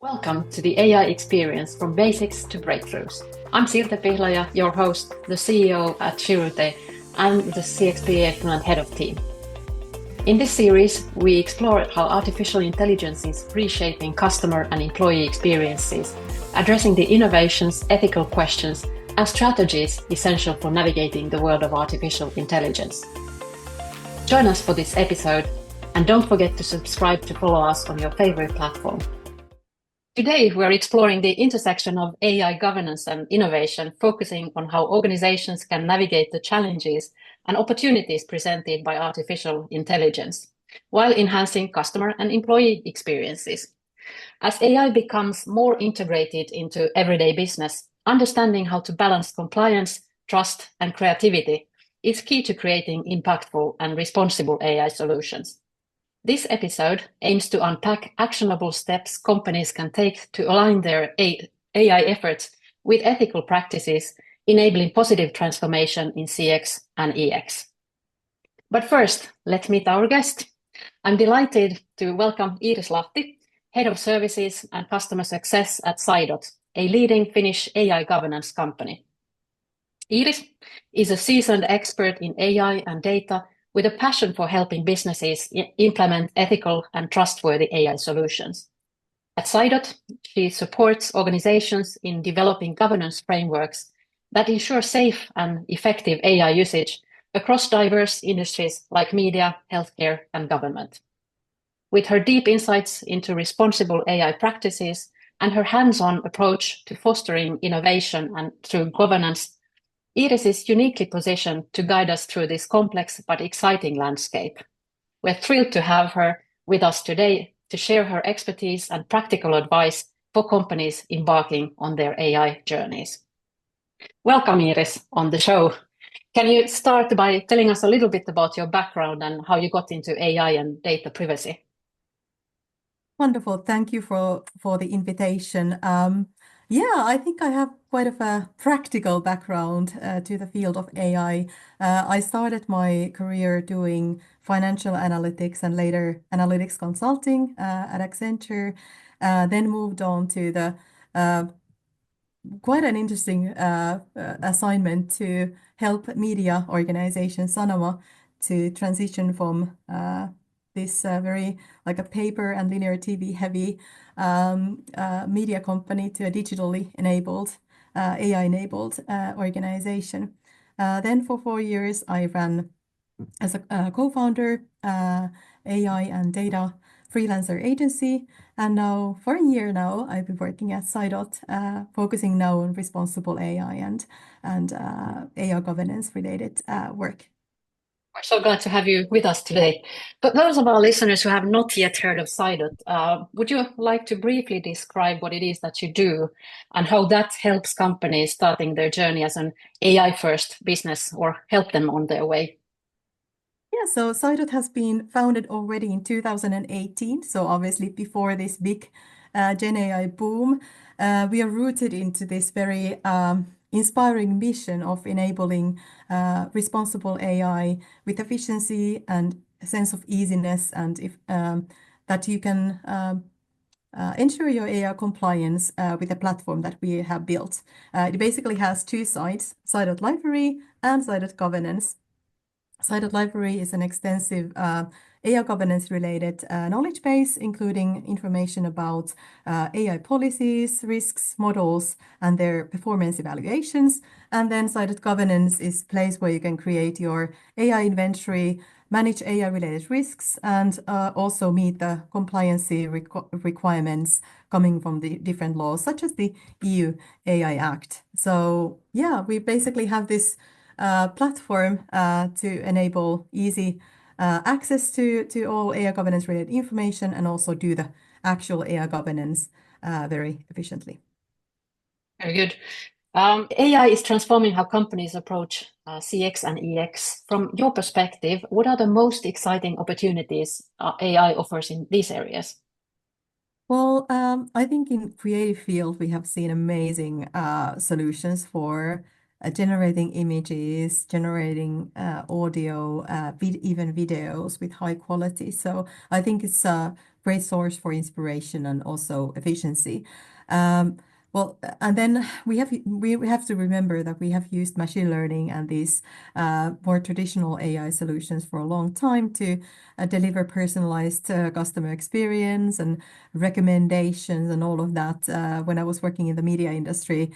Welcome to the AI experience from basics to breakthroughs. I'm Sirte Pihlaja, your host, the CEO at Shirute, and the CXPA Finland head of team. In this series, we explore how artificial intelligence is reshaping customer and employee experiences, addressing the innovations, ethical questions, and strategies essential for navigating the world of artificial intelligence. Join us for this episode, and don't forget to subscribe to follow us on your favorite platform. Today, we're exploring the intersection of AI governance and innovation, focusing on how organizations can navigate the challenges and opportunities presented by artificial intelligence, while enhancing customer and employee experiences. As AI becomes more integrated into everyday business, understanding how to balance compliance, trust, and creativity is key to creating impactful and responsible AI solutions. This episode aims to unpack actionable steps companies can take to align their AI efforts with ethical practices, enabling positive transformation in CX and EX. But first, let's meet our guest. I'm delighted to welcome Iiris Lahti, Head of Services and Customer Success at Saidot, a leading Finnish AI governance company. Iiris is a seasoned expert in AI and data with a passion for helping businesses implement ethical and trustworthy AI solutions. At Saidot, she supports organizations in developing governance frameworks that ensure safe and effective AI usage across diverse industries like media, healthcare, and government. With her deep insights into responsible AI practices and her hands-on approach to fostering innovation and through governance, Iiris is uniquely positioned to guide us through this complex but exciting landscape. We're thrilled to have her with us today to share her expertise and practical advice for companies embarking on their AI journeys. Welcome, Iiris, on the show. Can you start by telling us a little bit about your background and how you got into AI and data privacy? Wonderful. Thank you for the invitation. I think I have quite a practical background to the field of AI. I started my career doing financial analytics and later analytics consulting at Accenture, then moved on to the quite an interesting assignment to help media organization Sanoma to transition from this very like a paper and linear TV heavy media company to a digitally enabled, AI enabled organization. Then for 4 years, I ran as a co-founder AI and data freelancer agency. And now for a year now, I've been working at Saidot, focusing now on responsible AI and AI governance related work. We're so glad to have you with us today. But those of our listeners who have not yet heard of Saidot, would you like to briefly describe what it is that you do and how that helps companies starting their journey as an AI-first business or help them on their way? Yeah, so Saidot has been founded already in 2018. So obviously before this big Gen AI boom, we are rooted into this very inspiring mission of enabling responsible AI with efficiency and a sense of easiness, and if that you can ensure your AI compliance with the platform that we have built. It basically has two sides, Saidot Library and Saidot Governance. Saidot Library is an extensive AI governance related knowledge base, including information about AI policies, risks, models, and their performance evaluations. And then Saidot Governance is a place where you can create your AI inventory, manage AI related risks, and also meet the compliance requirements coming from the different laws, such as the EU AI Act. So yeah, we basically have this platform to enable easy access to all AI governance related information and also do the actual AI governance very efficiently. Very good. AI is transforming how companies approach CX and EX. From your perspective, what are the most exciting opportunities AI offers in these areas? Well, I think in creative field, we have seen amazing solutions for generating images, generating audio, even videos with high quality. So I think it's great source for inspiration and also efficiency. Um, well, and then we have to remember that we have used machine learning and these more traditional AI solutions for a long time to deliver personalized customer experience and recommendations and all of that. When I was working in the media industry,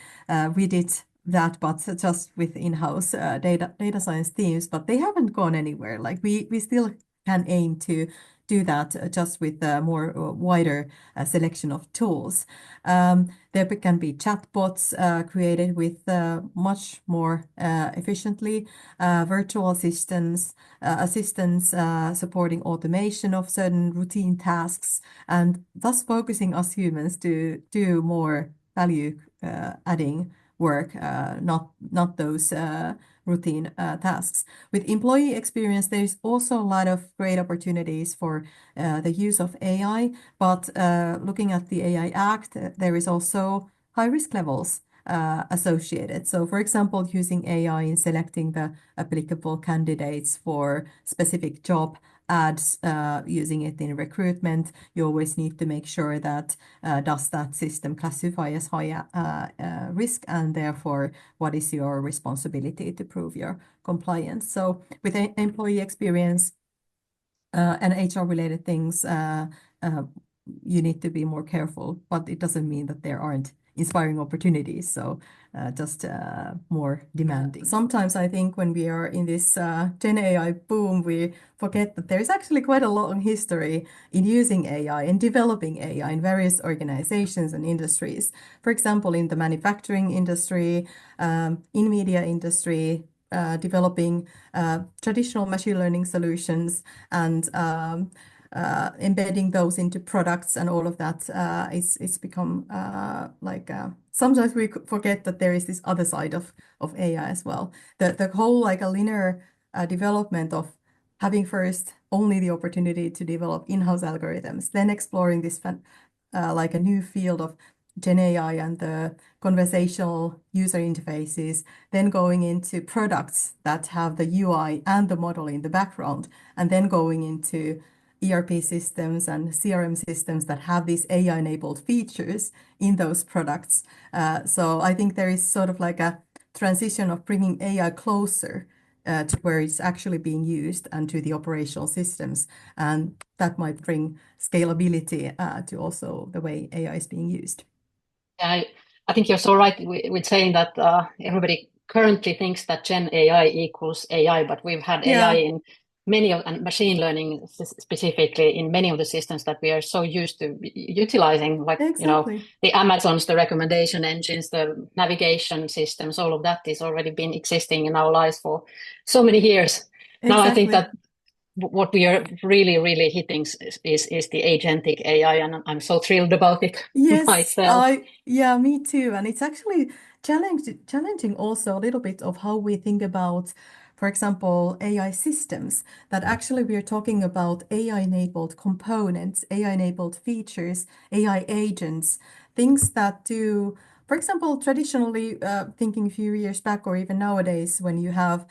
we did that, but just with in-house data science teams. But they haven't gone anywhere. Like we still can aim to do that just with a more wider selection of tools. There can be chatbots created with much more efficiently, virtual assistants supporting automation of certain routine tasks, and thus focusing us humans to do more value adding work, not those routine tasks. With employee experience, there's also a lot of great opportunities for the use of AI, but looking at the AI Act, there is also high risk levels associated. So, for example, using AI in selecting the applicable candidates for specific job ads, using it in recruitment, you always need to make sure that does that system classify as high risk, and therefore what is your responsibility to prove your compliance. So with employee experience and HR related things, you need to be more careful, but it doesn't mean that there aren't inspiring opportunities. So just more demanding. Sometimes I think when we are in this Gen AI boom, we forget that there's actually quite a long history in using AI and developing AI in various organizations and industries. For example, in the manufacturing industry, in media industry, developing traditional machine learning solutions and embedding those into products and all of that. It's become sometimes we forget that there is this other side of AI as well. The whole like a linear development of having first only the opportunity to develop in-house algorithms, then exploring this like a new field of Gen AI and the conversational user interfaces, then going into products that have the UI and the model in the background, and then going into ERP systems and CRM systems that have these AI-enabled features in those products. So I think there is sort of like a transition of bringing AI closer to where it's actually being used and to the operational systems. And that might bring scalability to also the way AI is being used. I think you're so right with saying that everybody currently thinks that Gen AI equals AI, but we've had AI in many of, and machine learning specifically in many of the systems that we are so used to utilizing, like, the Amazons, the recommendation engines, the navigation systems, all of that is already been existing in our lives for so many years. Now I think that what we are really hitting is the agentic AI, and I'm so thrilled about it myself. Yeah, me too. And it's actually challenging also a little bit of how we think about, for example, AI systems, that actually we're talking about AI-enabled components, AI-enabled features, AI agents, things that do, for example, traditionally thinking a few years back or even nowadays when you have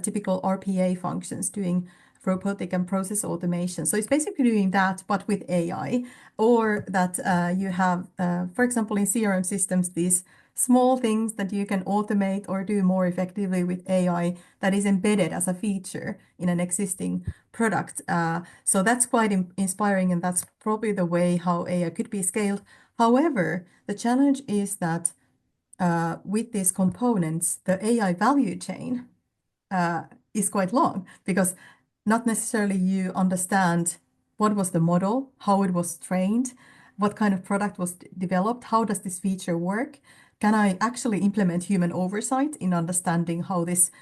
typical RPA functions doing robotic and process automation. So it's basically doing that, but with AI, or that you have, for example, in CRM systems, these small things that you can automate or do more effectively with AI that is embedded as a feature in an existing product. So that's quite inspiring, and that's probably the way how AI could be scaled. However, the challenge is that with these components, the AI value chain is quite long, because not necessarily you understand what was the model, how it was trained, what kind of product was developed, how does this feature work? Can I actually implement human oversight in understanding how this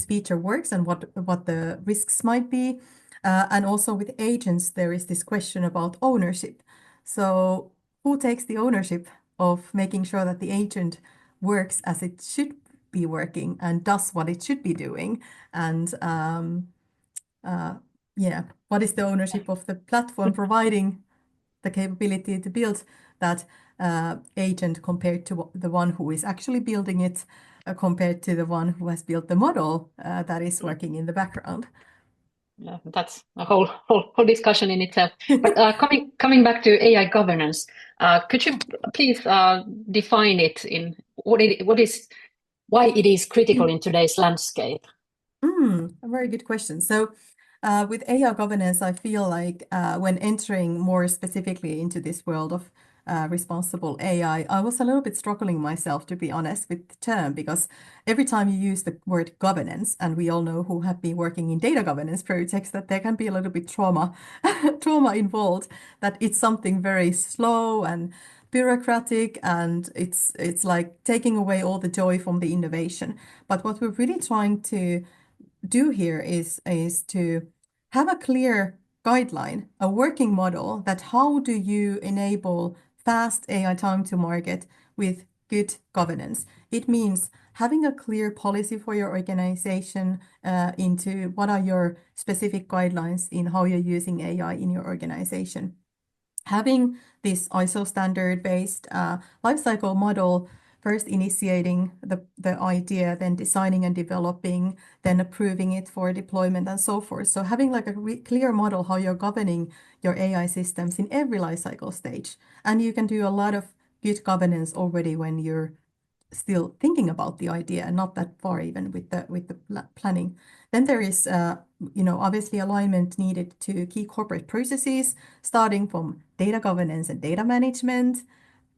feature works and what the risks might be? And also with agents, there is this question about ownership. So who takes the ownership of making sure that the agent works as it should be working and does what it should be doing? And what is the ownership of the platform providing the capability to build that agent compared to the one who is actually building it, compared to the one who has built the model that is working in the background? Yeah, that's a whole discussion in itself. But coming back to AI governance, could you please define it in what is why it is critical in today's landscape? A very good question. So, with AI governance, I feel like when entering more specifically into this world of responsible AI, I was a little bit struggling myself, to be honest, with the term because every time you use the word governance, and we all know who have been working in data governance projects that there can be a little bit trauma involved, that it's something very slow and bureaucratic, and it's like taking away all the joy from the innovation. But what we're really trying to do here is to have a clear guideline, a working model that how do you enable fast AI time to market with good governance. It means having a clear policy for your organization into what are your specific guidelines in how you're using AI in your organization. Having this ISO standard-based lifecycle model, first initiating the idea, then designing and developing, then approving it for deployment and so forth. So having like a clear model how you're governing your AI systems in every lifecycle stage. And you can do a lot of good governance already when you're still thinking about the idea and not that far even with the planning. Then there is, obviously alignment needed to key corporate processes, starting from data governance and data management,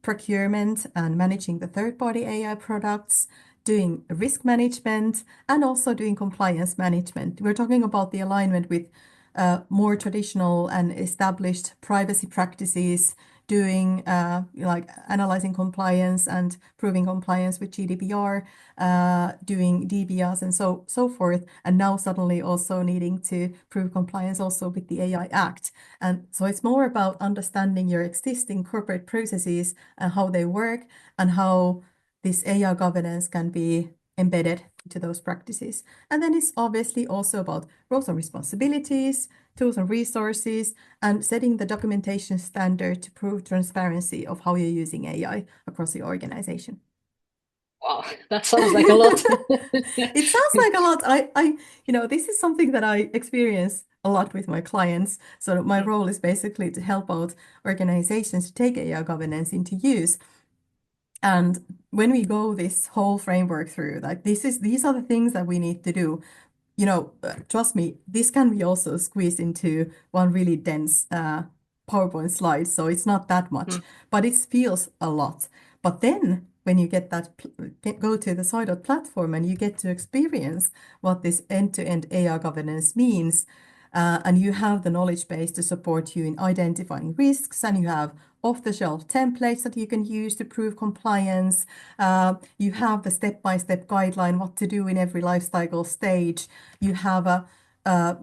procurement and managing the third-party AI products, doing risk management, and also doing compliance management. We're talking about the alignment with more traditional and established privacy practices, doing like analyzing compliance and proving compliance with GDPR, doing DBRs and so forth, and now suddenly also needing to prove compliance also with the AI Act. And so it's more about understanding your existing corporate processes and how they work and how this AI governance can be embedded into those practices. And then it's obviously also about roles and responsibilities, tools and resources, and setting the documentation standard to prove transparency of how you're using AI across your organization. Wow, that sounds like a lot. It sounds like a lot. This is something that I experience a lot with my clients. So my role is basically to help out organizations to take AI governance into use. And when we go this whole framework through, like these are the things that we need to do. Trust me, this can be also squeezed into one really dense PowerPoint slide, so it's not that much, but it feels a lot. But then when you go to the Saidot platform and you get to experience what this end-to-end AI governance means, and you have the knowledge base to support you in identifying risks, and you have off-the-shelf templates that you can use to prove compliance. You have the step-by-step guideline, what to do in every life cycle stage. You have a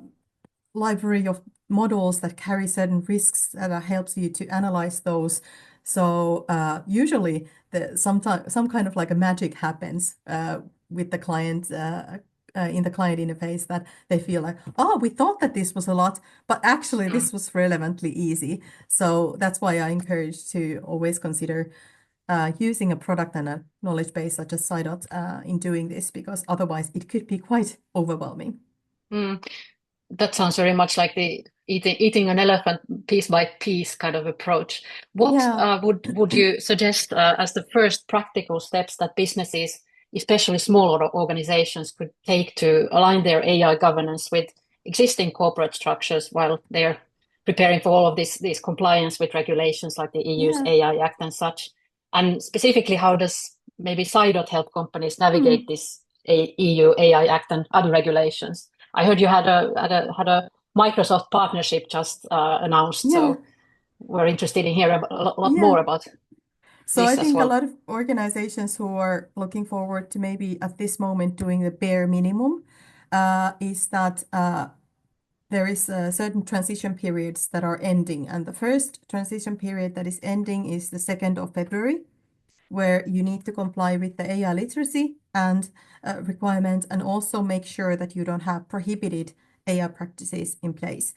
library of models that carry certain risks that helps you to analyze those. So usually some kind of like a magic happens with the client in the client interface that they feel like, oh, we thought that this was a lot, but actually this was relevantly easy. So that's why I encourage to always consider using a product and a knowledge base such as Saidot in doing this, because otherwise it could be quite overwhelming. Mm. That sounds very much like the eating an elephant piece by piece kind of approach. What Yeah. would you suggest as the first practical steps that businesses, especially smaller organizations, could take to align their AI governance with existing corporate structures while they're preparing for all of these compliance with regulations like the EU's Yeah. AI Act and such? And specifically, how does maybe Saidot help companies navigate Hmm. this EU AI Act and other regulations? I heard you had a Microsoft partnership just announced, Yeah. so we're interested in hearing a lot Yeah. more about So I this as think a well. lot of organizations who are looking forward to maybe at this moment doing the bare minimum is that there is certain transition periods that are ending. And the first transition period that is ending is the 2nd of February, where you need to comply with the AI literacy and requirement, and also make sure that you don't have prohibited AI practices in place.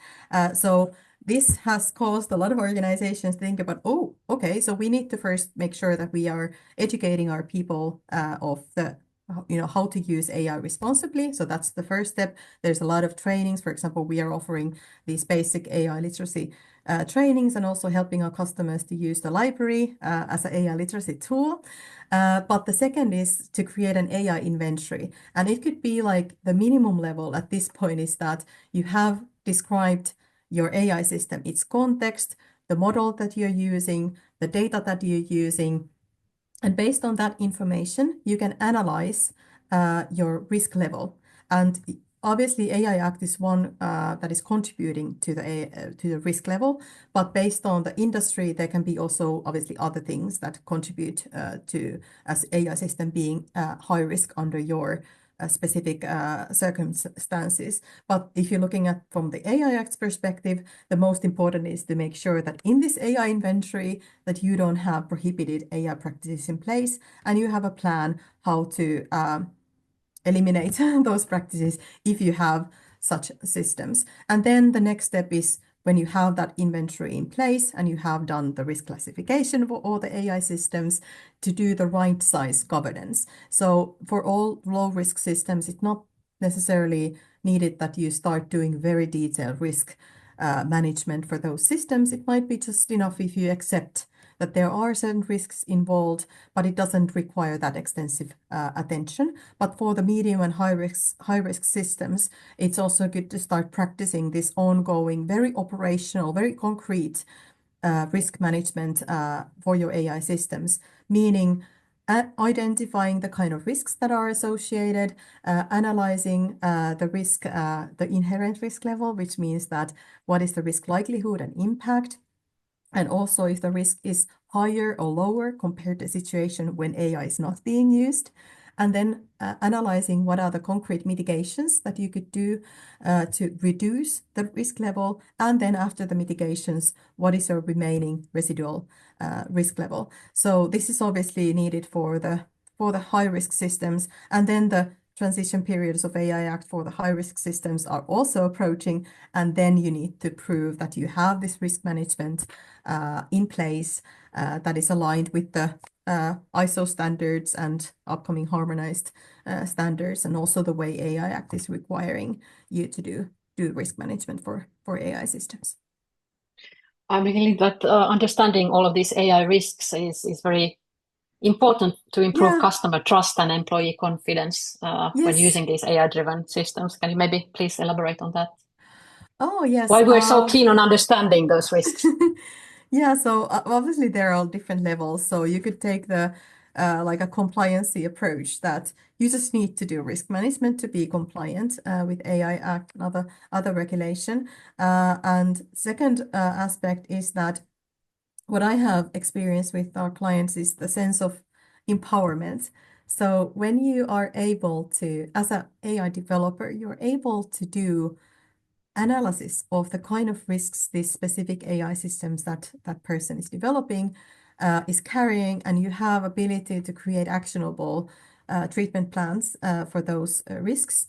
So this has caused a lot of organizations to think about, oh, okay, so we need to first make sure that we are educating our people of the how to use AI responsibly. So that's the first step. There's a lot of trainings. For example, we are offering these basic AI literacy trainings and also helping our customers to use the library as an AI literacy tool. But the second is to create an AI inventory. And it could be like the minimum level at this point is that you have described your AI system, its context, the model that you're using, the data that you're using. And based on that information, you can analyze your risk level. And obviously, AI Act is one that is contributing to the risk level. But based on the industry, there can be also obviously other things that contribute to as AI system being high risk under your specific circumstances. But if you're looking at from the AI Act's perspective, the most important is to make sure that in this AI inventory that you don't have prohibited AI practices in place and you have a plan how to eliminate those practices if you have such systems. And then the next step is when you have that inventory in place and you have done the risk classification for all the AI systems to do the right size governance. So for all low risk systems, it's not necessarily needed that you start doing very detailed risk management for those systems. It might be just enough if you accept that there are certain risks involved, but it doesn't require that extensive attention. But for the medium and high risk systems, it's also good to start practicing this ongoing, very operational, very concrete risk management for your AI systems, meaning identifying the kind of risks that are associated, analyzing the risk, the inherent risk level, which means that what is the risk likelihood and impact, and also if the risk is higher or lower compared to a situation when AI is not being used. And then analyzing what are the concrete mitigations that you could do to reduce the risk level. And then after the mitigations, what is your remaining residual risk level? So this is obviously needed for the high risk systems. And then the transition periods of AI Act for the high-risk systems are also approaching, and then you need to prove that you have this risk management in place that is aligned with the ISO standards and upcoming harmonized standards, and also the way AI Act is requiring you to do risk management for AI systems. I believe that understanding all of these AI risks is very important to improve customer trust and employee confidence when using these AI-driven systems. Can you maybe please elaborate on that? Oh, yes. Why we're so keen on understanding those risks? Yeah, so obviously there are different levels. So you could take the like a compliancy approach that you just need to do risk management to be compliant with AI Act and other regulation. And second aspect is that what I have experienced with our clients is the sense of empowerment. So when you are able to, as an AI developer, you're able to do analysis of the kind of risks these specific AI systems that person is developing is carrying, and you have ability to create actionable treatment plans for those risks.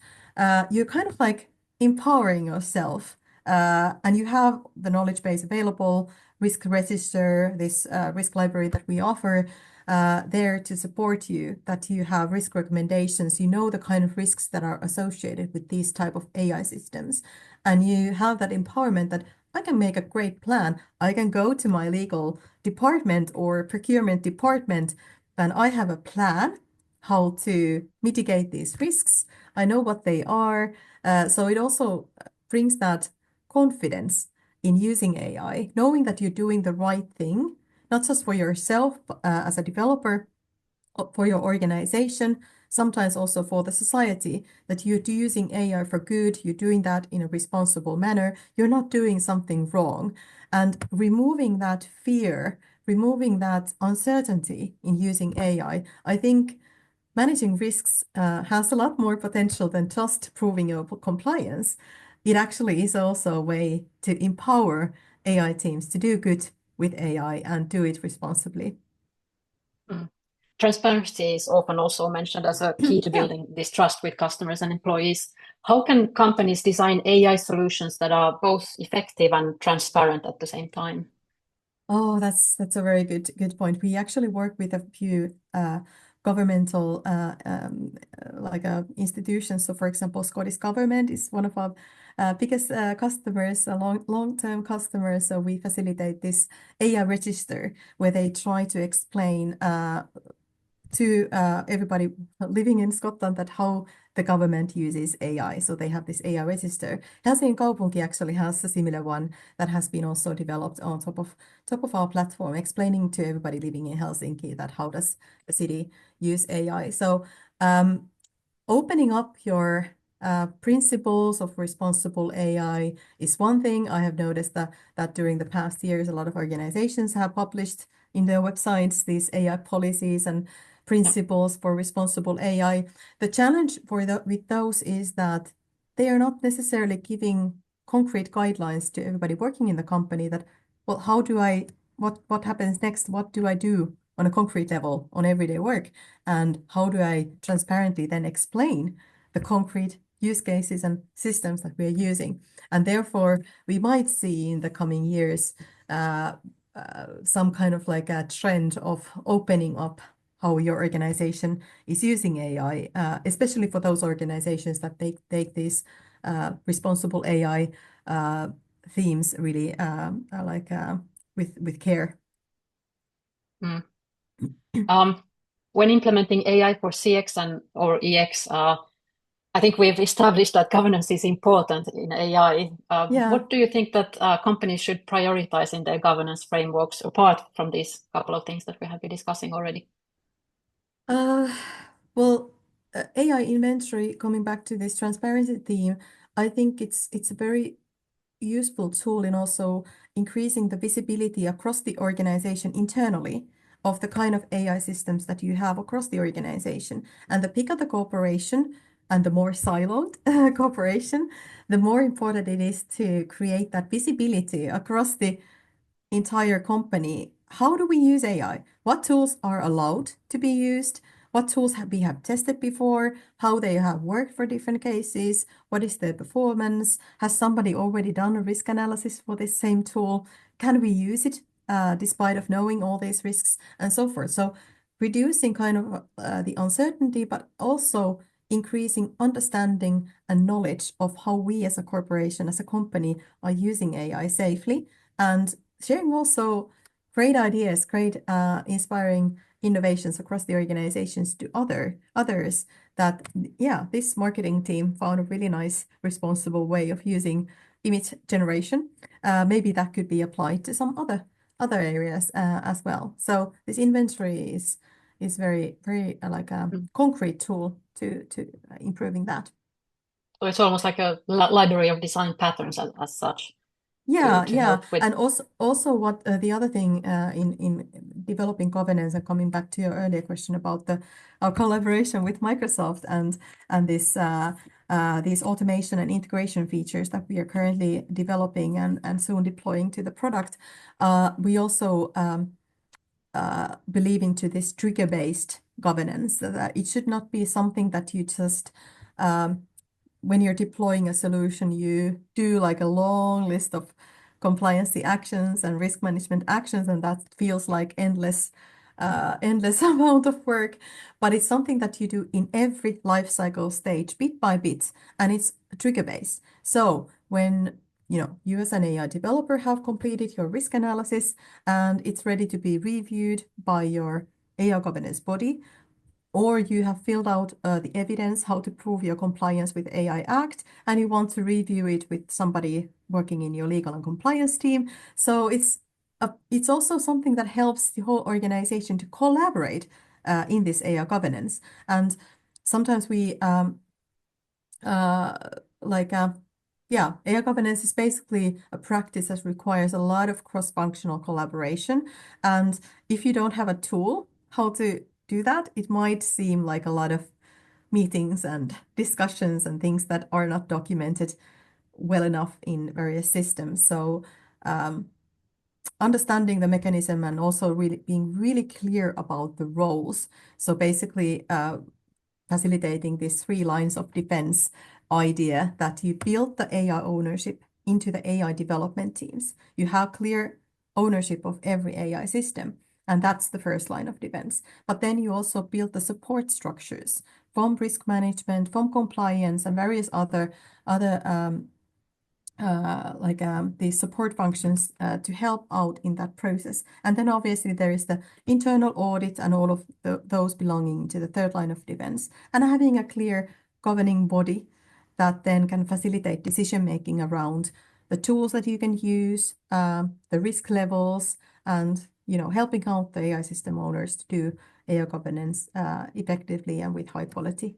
You're kind of like empowering yourself, and you have the knowledge base available, risk register, this risk library that we offer there to support you, that you have risk recommendations, you know the kind of risks that are associated with these type of AI systems, and you have that empowerment that I can make a great plan. I can go to my legal department or procurement department, and I have a plan how to mitigate these risks. I know what they are. So it also brings that confidence in using AI, knowing that you're doing the right thing, not just for yourself as a developer, for your organization, sometimes also for the society, that you're using AI for good, you're doing that in a responsible manner, you're not doing something wrong. And removing that fear, removing that uncertainty in using AI, I think managing risks has a lot more potential than just proving your compliance. It actually is also a way to empower AI teams to do good with AI and do it responsibly. Transparency is often also mentioned as a key to Yeah. building this trust with customers and employees. How can companies design AI solutions that are both effective and transparent at the same time? Oh, that's a very good point. We actually work with a few governmental institutions. So, for example, Scottish government is one of our biggest customers, long-term customers. So we facilitate this AI register where they try to explain to everybody living in Scotland that how the government uses AI. So they have this AI register. Helsinki Kaupunki actually has a similar one that has been also developed on top of our platform, explaining to everybody living in Helsinki that how does the city use AI. So opening up your principles of responsible AI is one thing. I have noticed that during the past years, a lot of organizations have published in their websites these AI policies and principles for responsible AI. The challenge with those is that they are not necessarily giving concrete guidelines to everybody working in the company that, well, what happens next? What do I do on a concrete level on everyday work? And how do I transparently then explain the concrete use cases and systems that we are using? And therefore, we might see in the coming years some kind of like a trend of opening up how your organization is using AI, especially for those organizations that take these responsible AI themes really with care. Mm. When implementing AI for CX or EX, I think we've established that governance is important in AI. Yeah. What do you think that companies should prioritize in their governance frameworks, apart from these couple of things that we have been discussing already? Well, AI inventory, coming back to this transparency theme, I think it's a very useful tool in also increasing the visibility across the organization internally of the kind of AI systems that you have across the organization. And the bigger the corporation and the more siloed corporation, the more important it is to create that visibility across the entire company. How do we use AI? What tools are allowed to be used? What tools have we have tested before? How they have worked for different cases? What is their performance? Has somebody already done a risk analysis for this same tool? Can we use it despite of knowing all these risks and so forth? So reducing kind of the uncertainty, but also increasing understanding and knowledge of how we as a corporation, as a company, are using AI safely, and sharing also great ideas, great inspiring innovations across the organizations to others that, yeah, this marketing team found a really nice, responsible way of using image generation. Maybe that could be applied to some other areas as well. So this inventory is very, very like a concrete tool to improving that. So it's almost like a library of design patterns as such. Yeah, to yeah. help with. And also what the other thing in developing governance, and coming back to your earlier question about our collaboration with Microsoft and these automation and integration features that we are currently developing and soon deploying to the product, we also believe into this trigger-based governance, that it should not be something that you just when you're deploying a solution, you do like a long list of compliancy actions and risk management actions, and that feels like endless amount of work. But it's something that you do in every life cycle stage, bit by bit, and it's trigger based. So when you as an AI developer have completed your risk analysis and it's ready to be reviewed by your AI governance body, or you have filled out the evidence how to prove your compliance with AI Act, and you want to review it with somebody working in your legal and compliance team. So it's also something that helps the whole organization to collaborate in this AI governance. And sometimes we AI governance is basically a practice that requires a lot of cross-functional collaboration. And if you don't have a tool how to do that, it might seem like a lot of meetings and discussions and things that are not documented well enough in various systems. So understanding the mechanism and also really being really clear about the roles. So basically facilitating these 3 lines of defense idea that you build the AI ownership into the AI development teams. You have clear ownership of every AI system. And that's the first line of defense. But then you also build the support structures from risk management, from compliance, and various other these support functions to help out in that process. And then obviously there is the internal audit and all of those belonging to the third line of defense. And having a clear governing body that then can facilitate decision making around the tools that you can use, the risk levels, and helping out the AI system owners to do AI governance effectively and with high quality.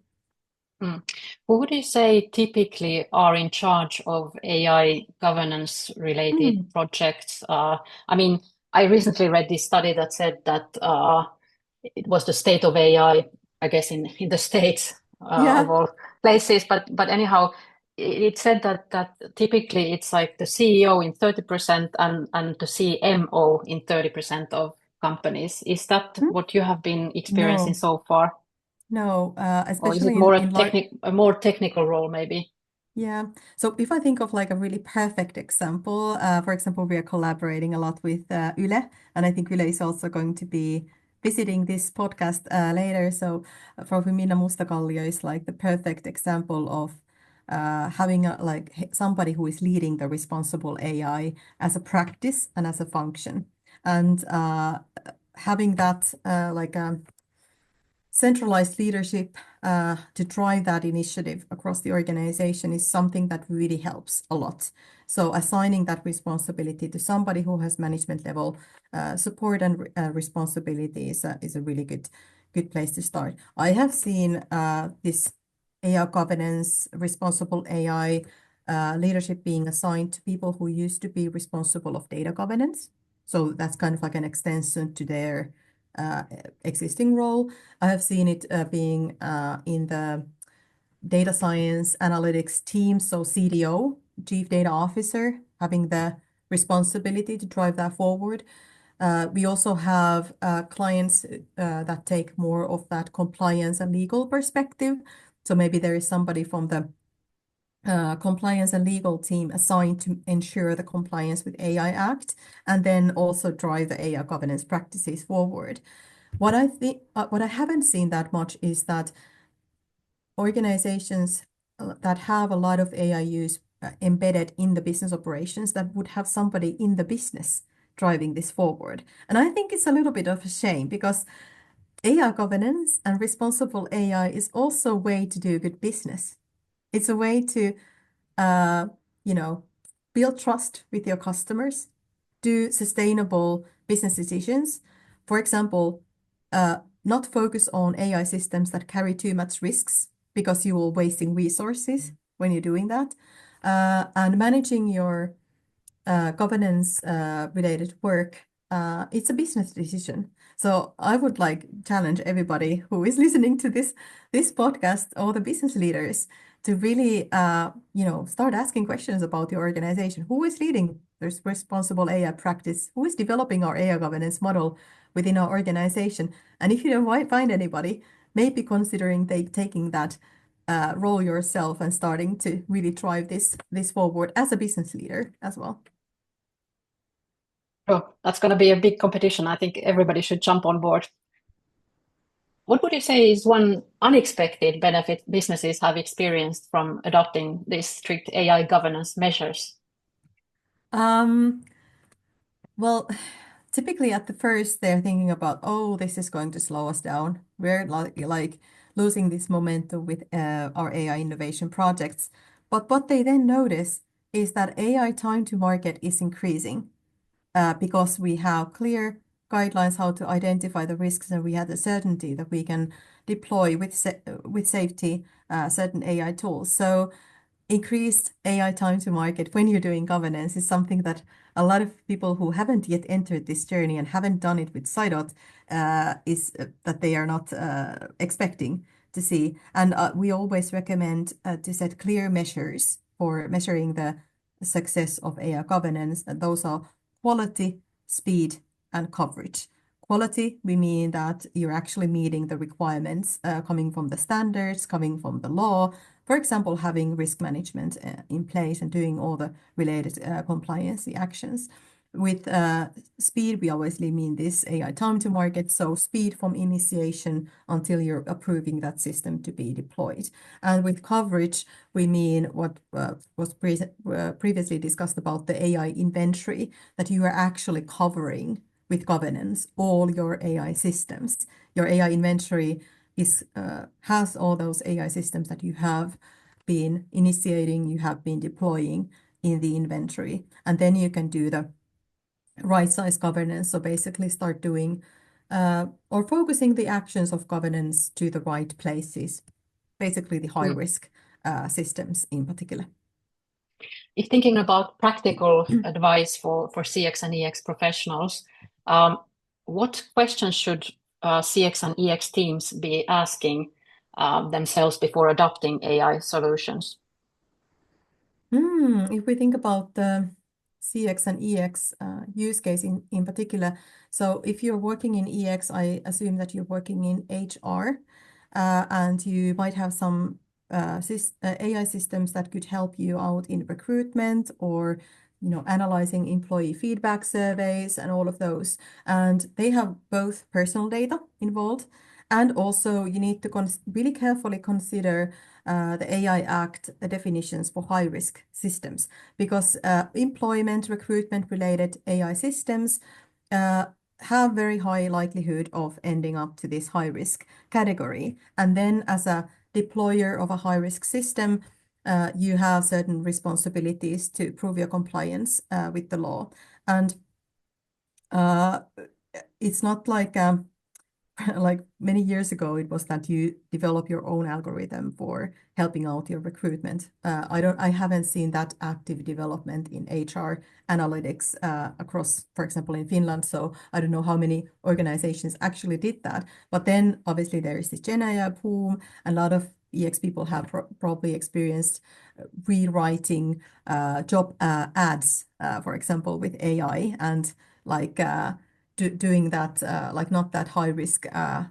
Who would you say typically are in charge of AI governance related projects? I mean, I recently read this study that said that it was the state of AI, I guess, in the States of Yeah. all places. But anyhow, it said that typically it's like the CEO in 30% and the CMO in 30% of companies. Is that what you have been experiencing No, so far? no, Or is it especially more in large. a more technical role, maybe? Yeah. So if I think of like a really perfect example, for example, we are collaborating a lot with Yle, and I think Yle is also going to be visiting this podcast later. So for Minna Mustakallio is like the perfect example of having somebody who is leading the responsible AI as a practice and as a function, and having that centralized leadership to drive that initiative across the organization is something that really helps a lot. So assigning that responsibility to somebody who has management level support and responsibility is a really good place to start. I have seen this AI governance, responsible AI leadership being assigned to people who used to be responsible of data governance. So that's kind of like an extension to their uh, existing role. I have seen it being in the data science analytics team, so CDO, Chief Data Officer, having the responsibility to drive that forward. We also have clients that take more of that compliance and legal perspective. So maybe there is somebody from the compliance and legal team assigned to ensure the compliance with AI Act and then also drive the AI governance practices forward. What I haven't seen that much is that organizations that have a lot of AI use embedded in the business operations that would have somebody in the business driving this forward. And I think it's a little bit of a shame because AI governance and responsible AI is also a way to do good business. It's a way to, uh, you know, build trust with your customers, do sustainable business decisions. For example, not focus on AI systems that carry too much risks because you will wasting resources when you're doing that. And managing your governance related work, it's a business decision. So I would like challenge everybody who is listening to this podcast, all the business leaders, to really start asking questions about your organization. Who is leading this responsible AI practice? Who is developing our AI governance model within our organization? And if you don't find anybody, maybe considering taking that role yourself and starting to really drive this forward as a business leader as well. Oh, that's going to be a big competition. I think everybody should jump on board. What would you say is one unexpected benefit businesses have experienced from adopting these strict AI governance measures? Um, well, typically at the first they're thinking about, oh, this is going to slow us down. We're like losing this momentum with our AI innovation projects. But what they then notice is that AI time to market is increasing because we have clear guidelines how to identify the risks and we have the certainty that we can deploy with safety certain AI tools. So increased AI time to market when you're doing governance is something that a lot of people who haven't yet entered this journey and haven't done it with Saidot is that they are not expecting to see. And we always recommend to set clear measures for measuring the success of AI governance. And those are quality, speed, and coverage. Quality, we mean that you're actually meeting the requirements coming from the standards, coming from the law. For example, having risk management in place and doing all the related compliance actions. With speed, we obviously mean this AI time to market, so speed from initiation until you're approving that system to be deployed. And with coverage, we mean what was previously discussed about the AI inventory, that you are actually covering with governance all your AI systems. Your AI inventory has all those AI systems that you have been initiating, you have been deploying in the inventory, and then you can do the right size governance. So basically start doing or focusing the actions of governance to the right places, basically the high risk systems in particular. If thinking about practical advice for CX and EX professionals, what questions should CX and EX teams be asking themselves before adopting AI solutions? If we think about the CX and EX use case in particular, so if you're working in EX, I assume that you're working in HR, and you might have some AI systems that could help you out in recruitment or analyzing employee feedback surveys and all of those. And they have both personal data involved, and also you need to really carefully consider the AI Act definitions for high-risk systems, because employment, recruitment-related AI systems have very high likelihood of ending up to this high-risk category. And then as a deployer of a high-risk system, you have certain responsibilities to prove your compliance with the law. And it's not like like many years ago, it was that you develop your own algorithm for helping out your recruitment. I haven't seen that active development in HR analytics across, for example, in Finland. So I don't know how many organizations actually did that. But then obviously there is this Gen AI boom, and a lot of EX people have probably experienced rewriting job ads, for example, with AI, and like doing that like not that high risk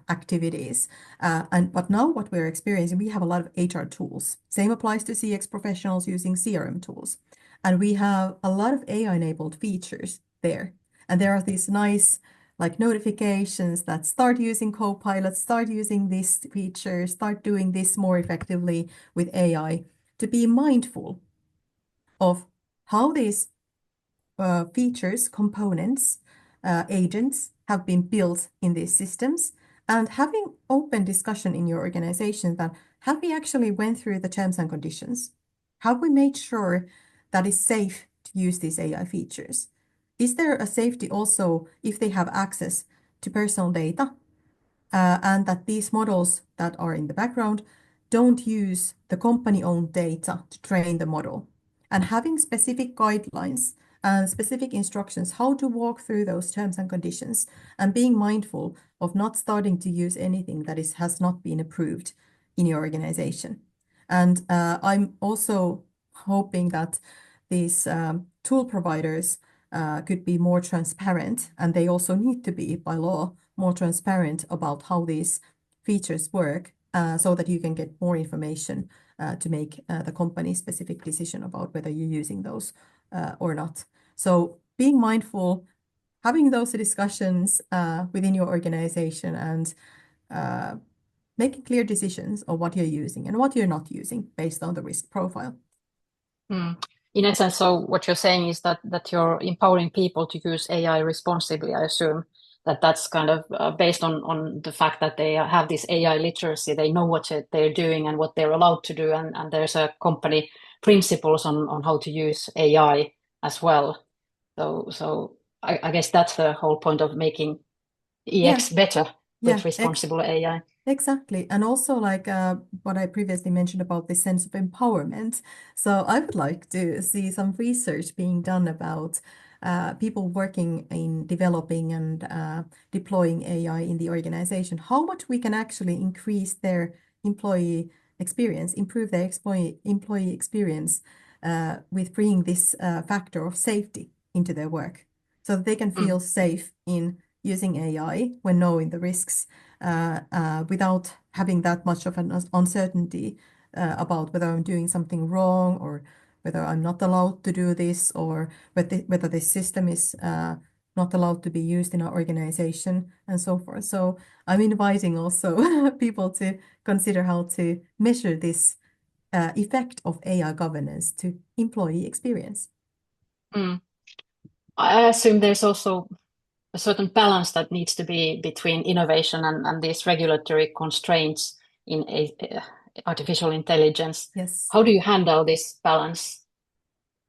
activities. But now what we're experiencing, we have a lot of HR tools. Same applies to CX professionals using CRM tools. And we have a lot of AI enabled features there. And there are these nice like notifications that start using Copilot, start using this feature, start doing this more effectively with AI, to be mindful of how these features, components, agents have been built in these systems, and having open discussion in your organization that have we actually went through the terms and conditions? Have we made sure that it's safe to use these AI features? Is there a safety also if they have access to personal data, and that these models that are in the background don't use the company-owned data to train the model? And having specific guidelines and specific instructions how to walk through those terms and conditions, and being mindful of not starting to use anything that has not been approved in your organization. And I'm also hoping that these tool providers could be more transparent, and they also need to be by law more transparent about how these features work, so that you can get more information to make the company specific decision about whether you're using those or not. So being mindful, having those discussions within your organization, and making clear decisions on what you're using and what you're not using based on the risk profile. In essence, so what you're saying is that you're empowering people to use AI responsibly. I assume that's kind of based on the fact that they have this AI literacy. They know what they're doing and what they're allowed to do, and there's a company principles on how to use AI as well. So I guess that's the whole point of making EX better with responsible AI. Exactly. And also like what I previously mentioned about the sense of empowerment. So I would like to see some research being done about people working in developing and deploying AI in the organization, how much we can actually increase their employee experience, improve their employee experience with bringing this factor of safety into their work, so that they can feel safe in using AI when knowing the risks, without having that much of an uncertainty about whether I'm doing something wrong or whether I'm not allowed to do this, or whether this system is not allowed to be used in our organization, and so forth. So I'm inviting also people to consider how to measure this effect of AI governance to employee experience. Mm. I assume there's also a certain balance that needs to be between innovation and these regulatory constraints in artificial intelligence. Yes. How do you handle this balance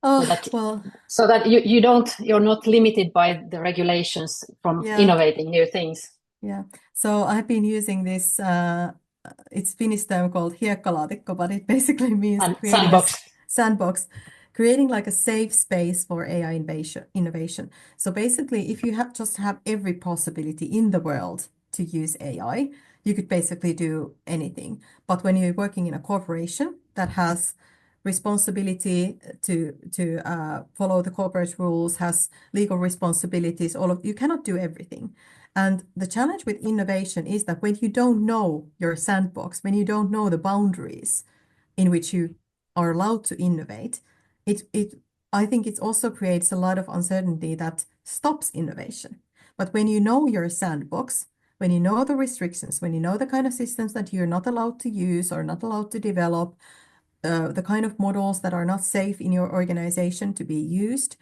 so Oh, that well, you're not limited by the regulations from yeah, innovating new things? yeah. So I've been using this, it's Finnish term called hiekkalaatikko, but it basically means And creating a sandbox. sandbox, creating like a safe space for AI innovation. So basically, if you just have every possibility in the world to use AI, you could basically do anything. But when you're working in a corporation that has responsibility to follow the corporate rules, has legal responsibilities, you cannot do everything. And the challenge with innovation is that when you don't know your sandbox, when you don't know the boundaries in which you are allowed to innovate, I think it also creates a lot of uncertainty that stops innovation. But when you know your sandbox, when you know the restrictions, when you know the kind of systems that you're not allowed to use or not allowed to develop, the kind of models that are not safe in your organization to be used,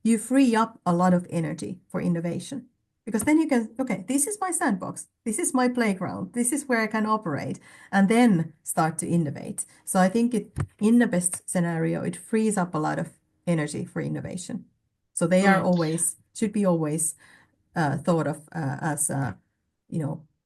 you free up a lot of energy for innovation. Because then you can, okay, this is my sandbox, this is my playground, this is where I can operate, and then start to innovate. So I think in the best scenario, it frees up a lot of energy for innovation. So they are should be always thought of as,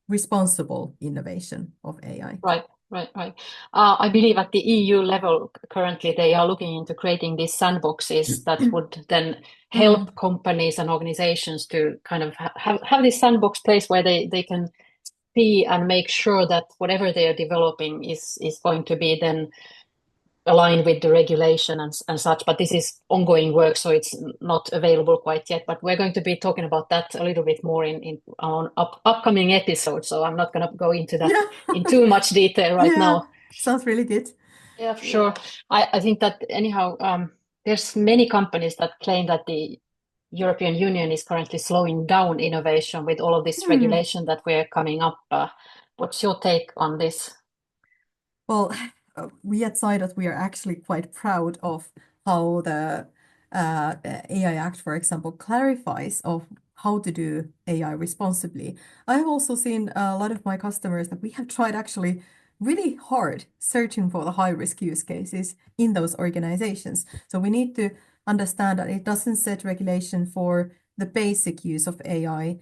responsible innovation of AI. Right, right, right. I believe at the EU level, currently they are looking into creating these sandboxes that would then Mm. help companies and organizations to kind of have this sandbox place where they can see and make sure that whatever they are developing is going to be then aligned with the regulation and such. But this is ongoing work, so it's not available quite yet. But we're going to be talking about that a little bit more in on upcoming episodes. So I'm not going to go into that Yeah. in too much detail right Yeah. now. Sounds really good. Yeah, for sure. I think that anyhow, there's many companies that claim that the European Union is currently slowing down innovation with all of this Hmm. regulation that we're coming up. What's your take on this? Well, we at Saidot, we are actually quite proud of how the AI Act, for example, clarifies of how to do AI responsibly. I've also seen a lot of my customers that we have tried actually really hard searching for the high risk use cases in those organizations. So we need to understand that it doesn't set regulation for the basic use of AI.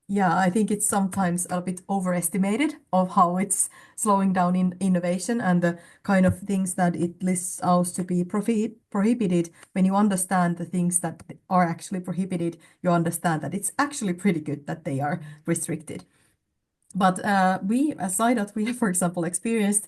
Yeah, I think it's sometimes a bit overestimated of how it's slowing down in innovation and the kind of things that it lists out to be prohibited. When you understand the things that are actually prohibited, you understand that it's actually pretty good that they are restricted. But we, as Saidot, we have, for example, experienced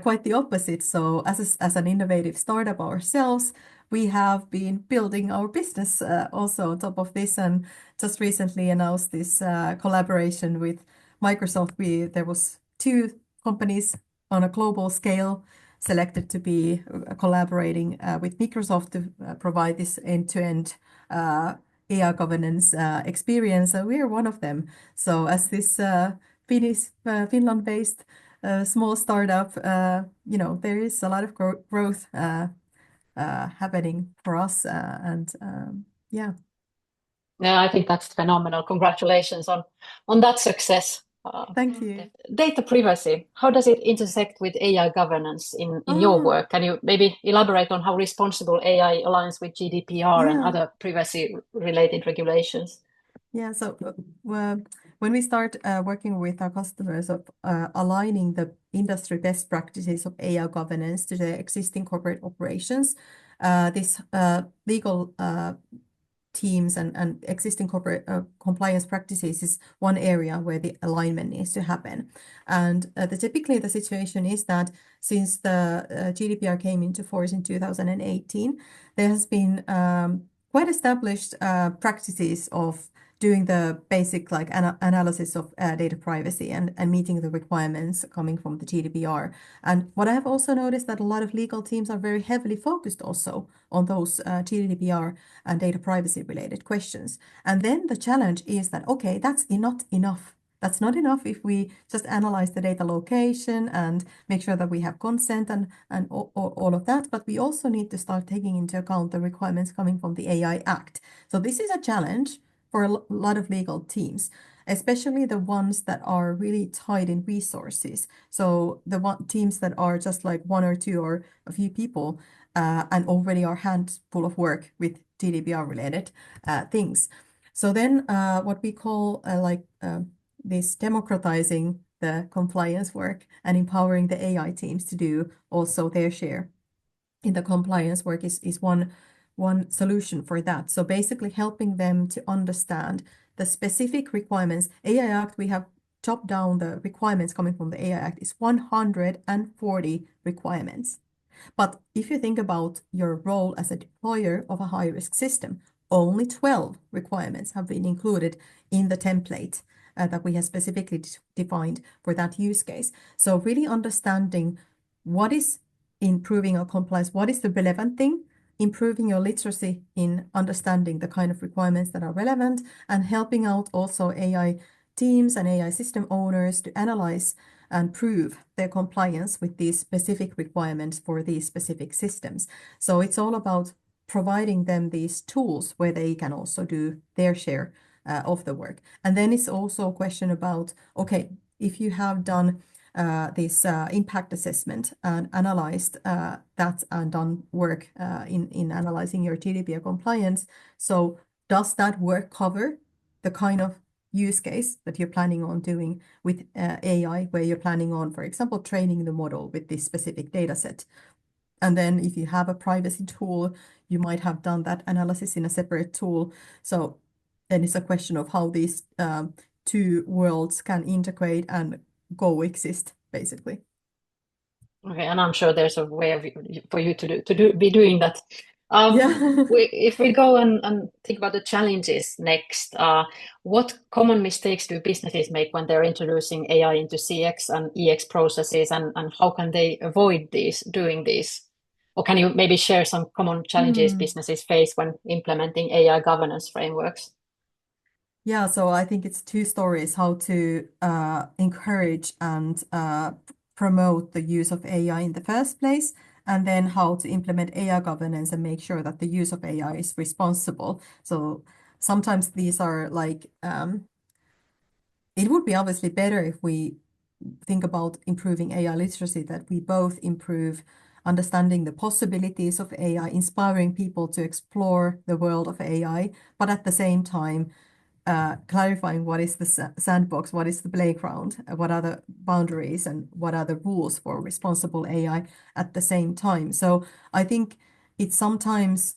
quite the opposite. So as an innovative startup ourselves, we have been building our business also on top of this, and just recently announced this collaboration with Microsoft. There was two companies on a global scale selected to be collaborating with Microsoft to provide this end-to-end AI governance experience. And we are one of them. So as this Finland-based small startup, there is a lot of growth happening for us, and yeah. Yeah, I think that's phenomenal. Congratulations on that success. Thank you. Data privacy, how does it intersect with AI governance in your Ah, work? Can you maybe elaborate on how responsible AI aligns with GDPR and yeah. other privacy-related regulations? Yeah, so when we start working with our customers of aligning the industry best practices of AI governance to the existing corporate operations, this legal teams and existing corporate compliance practices is one area where the alignment needs to happen. And typically the situation is that since the GDPR came into force in 2018, there has been quite established practices of doing the basic like analysis of data privacy and meeting the requirements coming from the GDPR. And what I have also noticed that a lot of legal teams are very heavily focused also on those GDPR and data privacy related questions. And then the challenge is that, okay, that's not enough. That's not enough if we just analyze the data location and make sure that we have consent and all of that. But we also need to start taking into account the requirements coming from the AI Act. So this is a challenge for a lot of legal teams, especially the ones that are really tight in resources. So the teams that are just like one or two or a few people and already are hands full of work with GDPR related things. So then what we call this democratizing the compliance work and empowering the AI teams to do also their share in the compliance work is one solution for that. So basically helping them to understand the specific requirements. AI Act, we have chopped down the requirements coming from the AI Act is 140 requirements. But if you think about your role as a deployer of a high-risk system, only 12 requirements have been included in the template that we have specifically defined for that use case. So really understanding what is improving our compliance, what is the relevant thing, improving your literacy in understanding the kind of requirements that are relevant, and helping out also AI teams and AI system owners to analyze and prove their compliance with these specific requirements for these specific systems. So it's all about providing them these tools where they can also do their share of the work. And then it's also a question about, okay, if you have done this impact assessment and analyzed that and done work in analyzing your GDPR compliance, so does that work cover the kind of use case that you're planning on doing with AI, where you're planning on, for example, training the model with this specific data set? And then if you have a privacy tool, you might have done that analysis in a separate tool. So then it's a question of how these two worlds can integrate and coexist, basically. Okay, and I'm sure there's a way of for you be doing that. Yeah. If we go and think about the challenges next, what common mistakes do businesses make when they're introducing AI into CX and EX processes, and how can they avoid doing these? Or can you maybe share some common challenges Hmm. businesses face when implementing AI governance frameworks? Yeah, so I think it's two stories, how to encourage and promote the use of AI in the first place, and then how to implement AI governance and make sure that the use of AI is responsible. So sometimes these are like, it would be obviously better if we think about improving AI literacy, that we both improve understanding the possibilities of AI, inspiring people to explore the world of AI, but at the same time, clarifying what is the sandbox, what is the playground, what are the boundaries, and what are the rules for responsible AI at the same time. So I think it's sometimes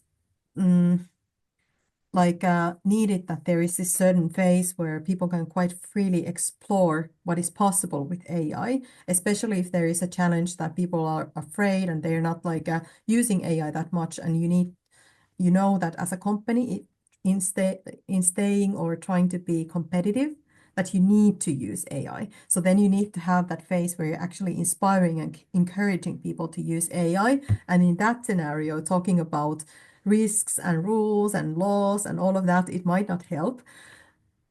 needed that there is this certain phase where people can quite freely explore what is possible with AI, especially if there is a challenge that people are afraid and they're not using AI that much, and you know that as a company, in staying or trying to be competitive, that you need to use AI. So then you need to have that phase where you're actually inspiring and encouraging people to use AI. And in that scenario, talking about risks and rules and laws and all of that, it might not help.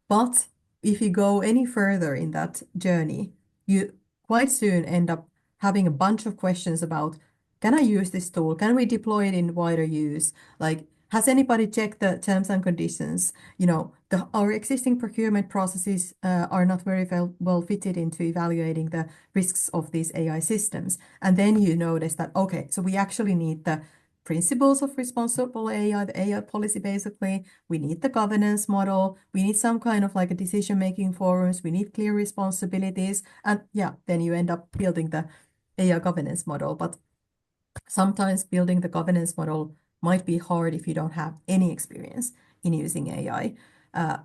But if you go any further in that journey, you quite soon end up having a bunch of questions about, can I use this tool? Can we deploy it in wider use? Like, has anybody checked the terms and conditions? Our existing procurement processes are not very well fitted into evaluating the risks of these AI systems. And then you notice that, okay, so we actually need the principles of responsible AI, the AI policy basically. We need the governance model. We need some kind of like a decision-making forums. We need clear responsibilities. And yeah, then you end up building the AI governance model. But sometimes building the governance model might be hard if you don't have any experience in using AI.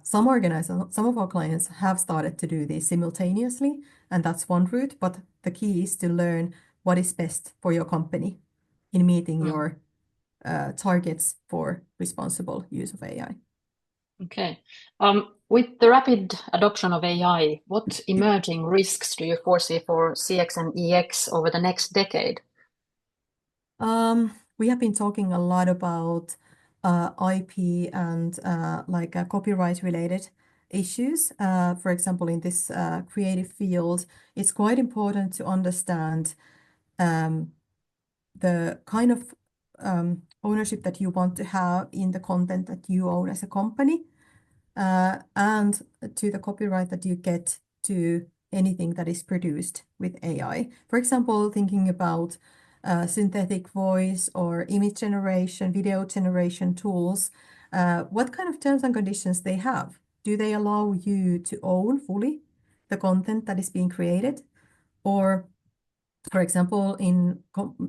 Some organizations, some of our clients have started to do this simultaneously, and that's one route. But the key is to learn what is best for your company in meeting Mm. your targets for responsible use of AI. Okay. With the rapid adoption of AI, what emerging risks do you foresee for CX and EX over the next decade? We have been talking a lot about IP and copyright related issues. For example, in this creative field, it's quite important to understand um, the kind of ownership that you want to have in the content that you own as a company, and to the copyright that you get to anything that is produced with AI. For example, thinking about synthetic voice or image generation, video generation tools, what kind of terms and conditions they have? Do they allow you to own fully the content that is being created? Or for example, in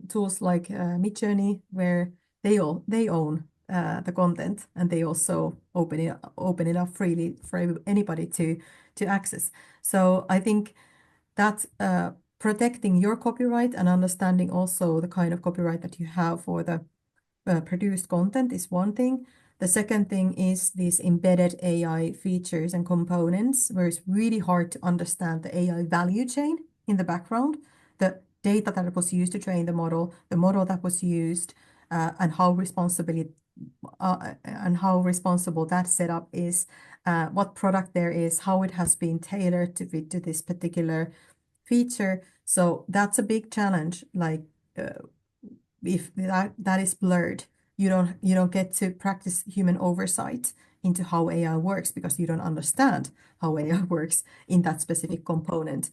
tools like Midjourney, where they own the content and they also open it up freely for anybody to access. So I think that protecting your copyright and understanding also the kind of copyright that you have for the produced content is one thing. The second thing is these embedded AI features and components, where it's really hard to understand the AI value chain in the background, the data that was used to train the model that was used, and how responsible that setup is, what product there is, how it has been tailored to fit to this particular feature. So that's a big challenge. Like if that is blurred, you don't get to practice human oversight into how AI works because you don't understand how AI works in that specific component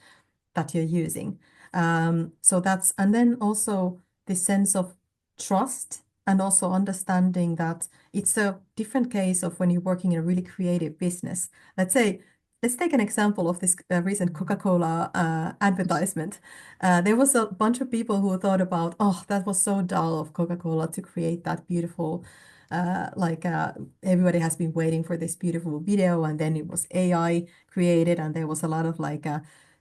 that you're using. So that's, and then also the sense of trust and also understanding that it's a different case of when you're working in a really creative business. Let's take an example of this recent Coca-Cola advertisement. There was a bunch of people who thought about, oh, that was so dull of Coca-Cola to create that beautiful, everybody has been waiting for this beautiful video, and then it was AI created, and there was a lot of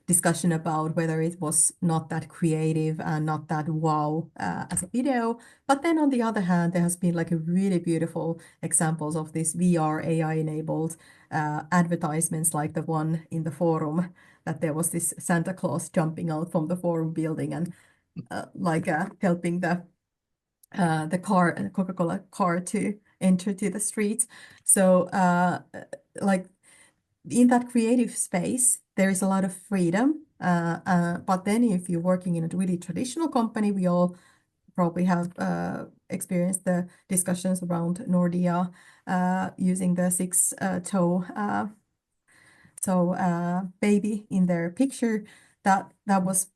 discussion about whether it was not that creative and not that wow as a video. But then on the other hand, there has been like a really beautiful examples of this VR AI enabled advertisements, like the one in the forum that there was this Santa Claus jumping out from the forum building and helping the Coca-Cola car to enter to the streets. So like in that creative space, there is a lot of freedom. But then if you're working in a really traditional company, we all probably have experienced the discussions around Nordea using the six toe baby in their picture. That was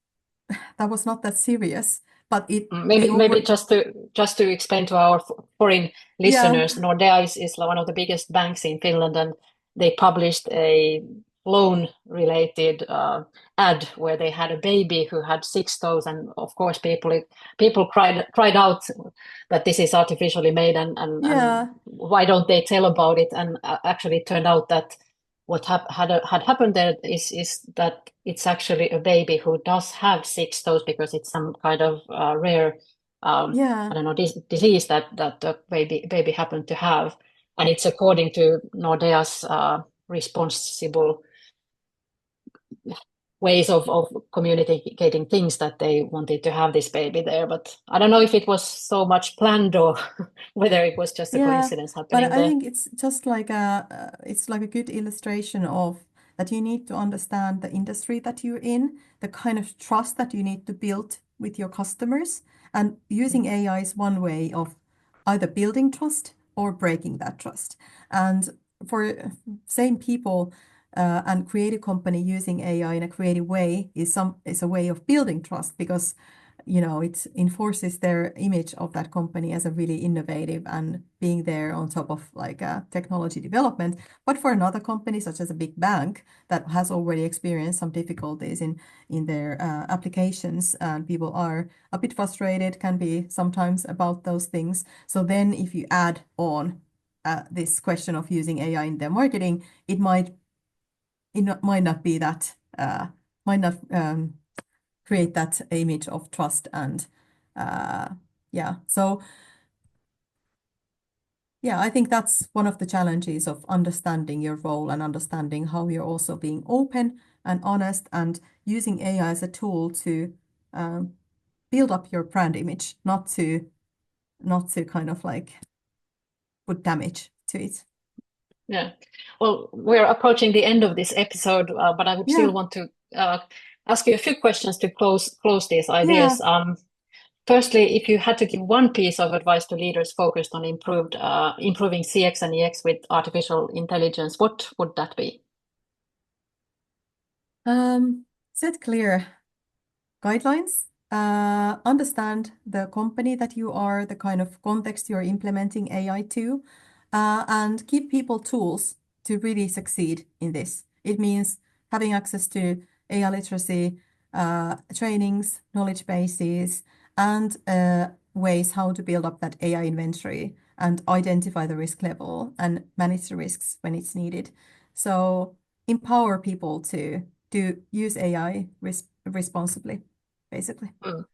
not that serious, but we all Maybe were, just to explain to our foreign yeah, listeners, Nordea is one of the biggest banks in Finland, and they published a loan-related ad where they had a baby who had six toes, and of course, people cried out that this is artificially made, and yeah, why don't they tell about it? And actually, it turned out that what had happened there is that it's actually a baby who does have six toes because it's some kind of rare I yeah. don't know disease that the baby happened to have, and it's according to Nordea's responsible ways of communicating things that they wanted to have this baby there. But I don't know if it was so much planned or whether it was just a Yeah, coincidence but happening I there. think it's just like it's like a good illustration of that you need to understand the industry that you're in, the kind of trust that you need to build with your customers, and using AI is one way of either building trust or breaking that trust. And for same people and creative company using AI in a creative way is a way of building trust because it enforces their image of that company as a really innovative and being there on top of technology development. But for another company, such as a big bank that has already experienced some difficulties in their applications, and people are a bit frustrated, can be sometimes about those things. So then if you add on this question of using AI in their marketing, it might not be that might not create that image of trust and uh, yeah. So Yeah, I think that's one of the challenges of understanding your role and understanding how you're also being open and honest and using AI as a tool to um, build up your brand image, not to kind of like put damage to it. Yeah. Well, we're approaching the end of this episode, but I would Yeah, still want to ask you a few questions to close these yeah. ideas. Firstly, if you had to give one piece of advice to leaders focused on improving CX and EX with artificial intelligence, what would that be? Set clear guidelines, understand the company that you are, the kind of context you're implementing AI to, and give people tools to really succeed in this. It means having access to AI literacy trainings, knowledge bases, and ways how to build up that AI inventory and identify the risk level and manage the risks when it's needed. So empower people to use AI responsibly, basically. Mm.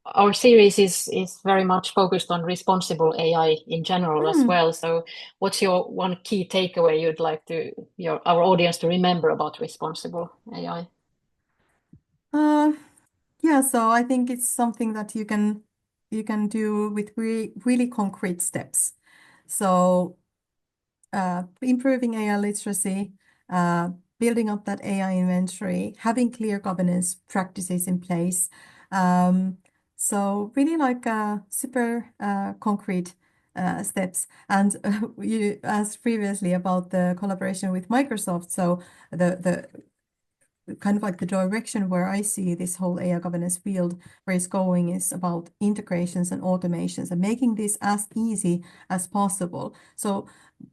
Our series is very much focused on responsible AI in general as Hmm. well. So, what's your one key takeaway you'd like our audience to remember about responsible AI? Uh, yeah, so I think it's something that you can do with really concrete steps. So improving AI literacy, uh, building up that AI inventory, having clear governance practices in place. Um, so really like super concrete steps. And you asked previously about the collaboration with Microsoft. So the kind of like the direction where I see this whole AI governance field where it's going is about integrations and automations and making this as easy as possible. So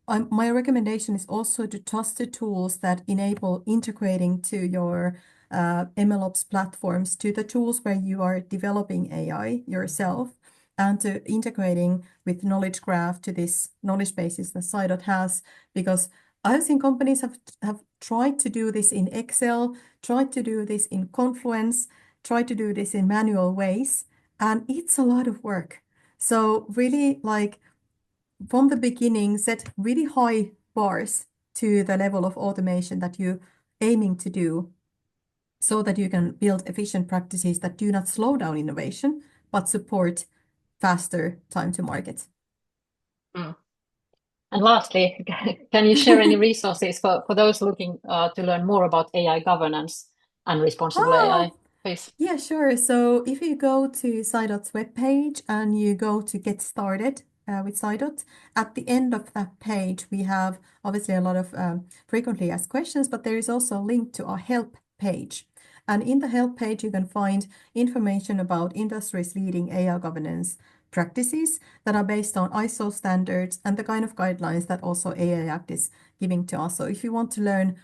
my recommendation is also to trust the tools that enable integrating to your MLOps platforms, to the tools where you are developing AI yourself, and to integrating with knowledge graph to this knowledge bases that Saidot has, because I've seen companies have tried to do this in Excel, tried to do this in Confluence, tried to do this in manual ways, and it's a lot of work. So really like from the beginning, set really high bars to the level of automation that you're aiming to do so that you can build efficient practices that do not slow down innovation, but support faster time to market. Mm. And lastly, can you share any resources for those looking to learn more about AI governance and responsible AI, Oh, please? yeah, sure. So if you go to Saidot's webpage and you go to get started with Saidot, at the end of that page, we have obviously a lot of frequently asked questions, but there is also a link to our help page. And in the help page, you can find information about industry's leading AI governance practices that are based on ISO standards and the kind of guidelines that also AI Act is giving to us. So if you want to learn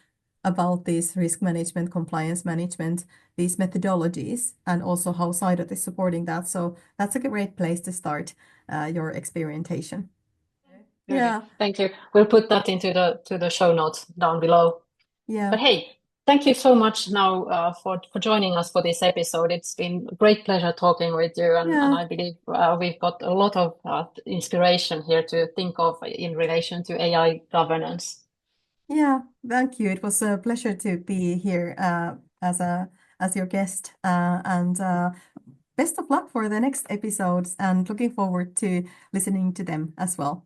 about this risk management, compliance management, these methodologies, and also how Saidot is supporting that. So that's a great place to start your experimentation. Perfect. Yeah, Thank you. We'll put that into the show notes down below. yeah, But hey, thank you so much now for joining us for this episode. It's been a great pleasure talking with you, and yeah, I believe we've got a lot of inspiration here to think of in relation to AI governance. yeah. Thank you. It was a pleasure to be here as your guest, and best of luck for the next episodes. And looking forward to listening to them as well.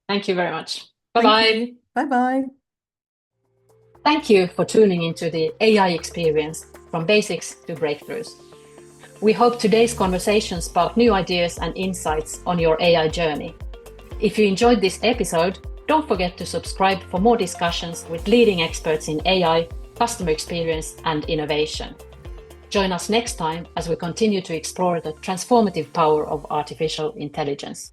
Thank you very much. Bye Thank bye. you. Bye bye. Thank you for tuning into the AI experience from basics to breakthroughs. We hope today's conversation sparked new ideas and insights on your AI journey. If you enjoyed this episode, don't forget to subscribe for more discussions with leading experts in AI, customer experience, and innovation. Join us next time as we continue to explore the transformative power of artificial intelligence.